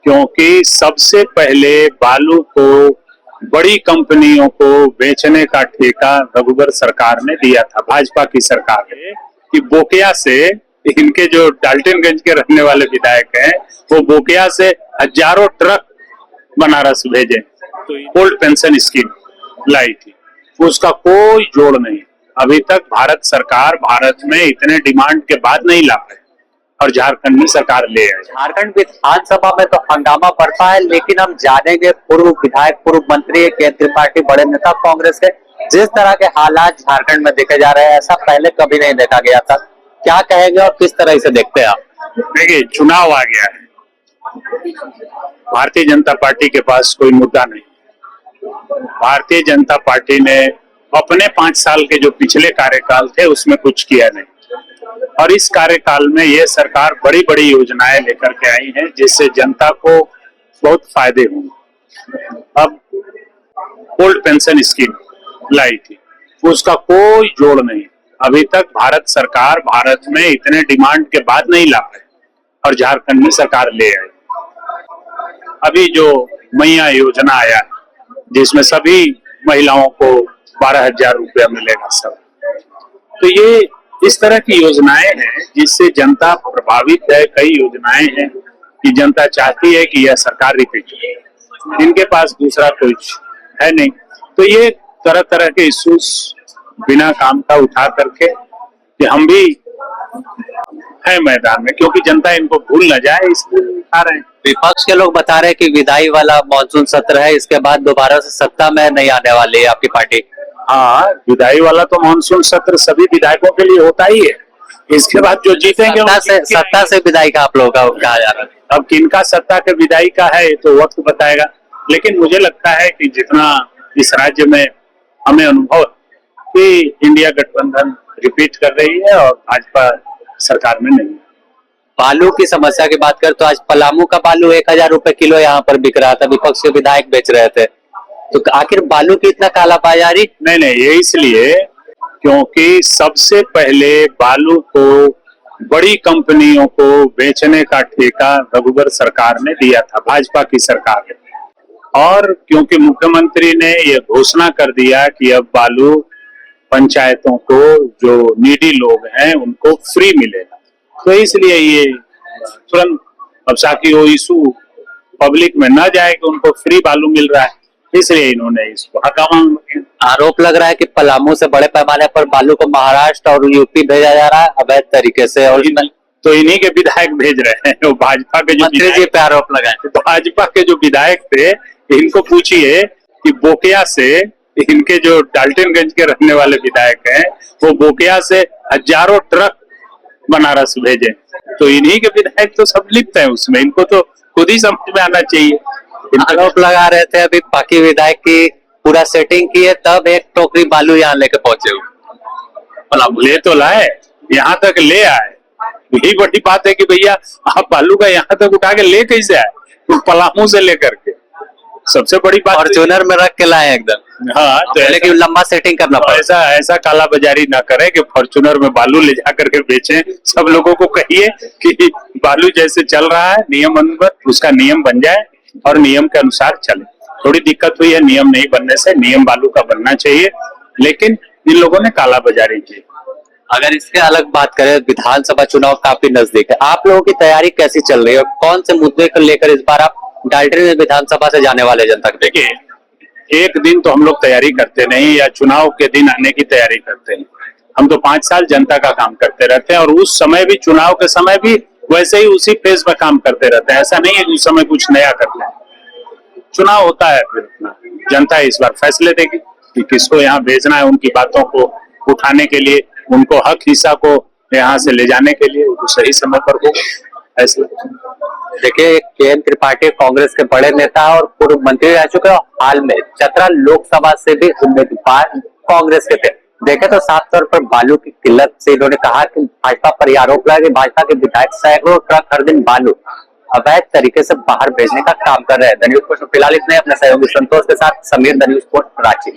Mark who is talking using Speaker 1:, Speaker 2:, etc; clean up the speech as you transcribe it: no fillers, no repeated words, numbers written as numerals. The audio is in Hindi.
Speaker 1: क्योंकि सबसे पहले बालू को बड़ी कंपनियों को बेचने का ठेका रघुवर सरकार ने दिया था, भाजपा की सरकार ने, कि बोकिया से इनके जो डाल्टनगंज के रहने वाले विधायक हैं वो बोकिया से हजारों ट्रक बनारस भेजे। तो ओल्ड पेंशन स्कीम लाई थी, उसका कोई जोड़ नहीं। अभी तक भारत सरकार भारत में इतने डिमांड के बाद नहीं ला पाई और झारखंड में सरकार ले आई।
Speaker 2: झारखंड विधानसभा में तो हंगामा बढ़ता है, लेकिन हम जानेंगे पूर्व विधायक, पूर्व मंत्री, केंद्रीय पार्टी, बड़े नेता कांग्रेस के, जिस तरह के हालात झारखंड में देखे जा रहे हैं ऐसा पहले कभी नहीं देखा गया था। क्या कहेंगे और किस तरह से देखते हैं आप?
Speaker 1: देखिए, चुनाव आ गया है, भारतीय जनता पार्टी के पास कोई मुद्दा नहीं। भारतीय जनता पार्टी ने अपने 5 साल के जो पिछले कार्यकाल थे उसमें कुछ किया नहीं, और इस कार्यकाल में ये सरकार बड़ी बड़ी योजनाएं लेकर के आई है जिससे जनता को बहुत फायदे होंगे। अब ओल्ड पेंशन स्कीम लाई थी, उसका कोई जोड़ नहीं। अभी तक भारत सरकार भारत में इतने डिमांड के बाद नहीं ला पाई और झारखंड में सरकार ले आई। अभी जो मैया योजना आया जिसमें सभी महिलाओं को 12,000 रुपया मिलेगा सब, तो ये इस तरह की योजनाएं हैं जिससे जनता प्रभावित है। कई योजनाएं हैं कि जनता चाहती है कि यह सरकार रिपीट हो, इनके पास दूसरा कुछ है नहीं। तो ये तरह तरह के इश्यूज बिना काम का उठा करके कि हम भी है मैदान में, क्योंकि जनता इनको भूल न जाए इसलिए उठा रहे हैं।
Speaker 2: विपक्ष के लोग बता रहे हैं कि विदाई वाला मानसून सत्र है, इसके बाद दोबारा से सत्ता में नहीं आने वाली है आपकी पार्टी।
Speaker 1: हाँ, विदाई वाला तो मानसून सत्र सभी विधायकों के लिए होता ही है। इसके बाद जो जीतेंगे
Speaker 2: सत्ता से विदाई का आप लोगों का कहा जा रहा है।
Speaker 1: अब किनका सत्ता के विदाई का है तो वक्त बताएगा, लेकिन मुझे लगता है कि जितना इस राज्य में हमें अनुभव कि इंडिया गठबंधन रिपीट कर रही है और भाजपा सरकार में नहीं।
Speaker 2: बालू की समस्या की बात कर तो आज पलामू का बालू 1,000 रुपए किलो यहाँ पर बिक रहा था, विपक्ष के विधायक बेच रहे थे, तो आखिर बालू की इतना काला बाजारी?
Speaker 1: नहीं, ये इसलिए क्योंकि सबसे पहले बालू को बड़ी कंपनियों को बेचने का ठेका रघुवर सरकार ने दिया था, भाजपा की सरकार ने। और क्योंकि मुख्यमंत्री ने ये घोषणा कर दिया कि अब बालू पंचायतों को जो नीडी लोग हैं उनको फ्री मिलेगा, तो इसलिए ये तुरंत अब साकी वो इशू पब्लिक में न जाए कि उनको फ्री बालू मिल रहा है, इसलिए इन्होंने इसको हकामा।
Speaker 2: आरोप लग रहा है कि पलामू से बड़े पैमाने पर बालू को महाराष्ट्र और यूपी भेजा जा रहा है अवैध तरीके से, और
Speaker 1: तो इन्हीं के विधायक भेज रहे हैं। वो भाजपा के जो
Speaker 2: मंत्री जी पे आरोप लगाए,
Speaker 1: तो भाजपा के जो विधायक थे इनको पूछिए कि बोकिया से इनके जो डाल्टनगंज के रहने वाले विधायक हैं वो बोकिया से हजारों ट्रक बनारस भेजे, तो इन्हीं के विधायक तो सब लिखते हैं उसमें, इनको तो खुद ही समझ में आना चाहिए।
Speaker 2: आरोप लगा रहे थे अभी बाकी विधायक की पूरा सेटिंग की है तब एक टोकरी बालू यहाँ लेके पहुंचे हुए।
Speaker 1: ले तो लाए, यहाँ तक ले आए, यही बड़ी बात है कि भैया आप बालू का यहाँ तक उठा के ले कैसे आए, तो पलामू से लेकर के सबसे बड़ी बात
Speaker 2: फॉर्च्यूनर में रख के लाए एकदम।
Speaker 1: हाँ, तो
Speaker 2: लेकिन लंबा सेटिंग करना पड़ेगा।
Speaker 1: ऐसा काला बाजारी ना करें कि फॉर्च्यूनर में बालू ले जा करके बेचें। सब लोगों को कहिए कि बालू जैसे चल रहा है नियम अनुसार उसका नियम बन जाए और नियम के अनुसार चले। थोड़ी दिक्कत हुई है नियम नहीं बनने से, नियम बालू का बनना चाहिए, लेकिन इन लोगों ने काला बाजारी की।
Speaker 2: अगर इसके अलग बात करें, विधानसभा चुनाव काफी नजदीक है, आप लोगों की तैयारी कैसी चल रही है और कौन से मुद्दे को लेकर इस बार आप डाल्टनगंज विधानसभा से जाने वाले जनता को?
Speaker 1: देखिए, एक दिन तो हम लोग तैयारी करते नहीं या चुनाव के दिन आने की तैयारी करते नहीं, हम तो 5 साल जनता का काम करते रहते हैं और उस समय भी, चुनाव के समय भी वैसे ही उसी फेज में काम करते रहते हैं। ऐसा नहीं है कि उस समय कुछ नया करते हैं। चुनाव होता है, फिर जनता इस बार फैसले देगी कि किसको यहाँ भेजना है, उनकी बातों को उठाने के लिए, उनको हक हिस्सा को यहाँ से ले जाने के लिए, वो सही समय पर हो फैसला।
Speaker 2: देखिए, केंद्रीय पार्टी कांग्रेस के बड़े नेता और पूर्व मंत्री रह चुके हैं, हाल में चतरा लोकसभा से भी उम्मीदवार कांग्रेस के थे। देखे तो साफ तौर पर बालू की किल्लत से इन्होंने कहा कि भाजपा पर यह आरोप लगा कि भाजपा के विधायक सैकड़ों ट्रक हर दिन बालू अवैध तरीके से बाहर भेजने का काम कर रहे हैं। द न्यूज़ पोस्ट में फिलहाल इतने, अपने सहयोगी संतोष के साथ Sameer, the news post, Ranchi.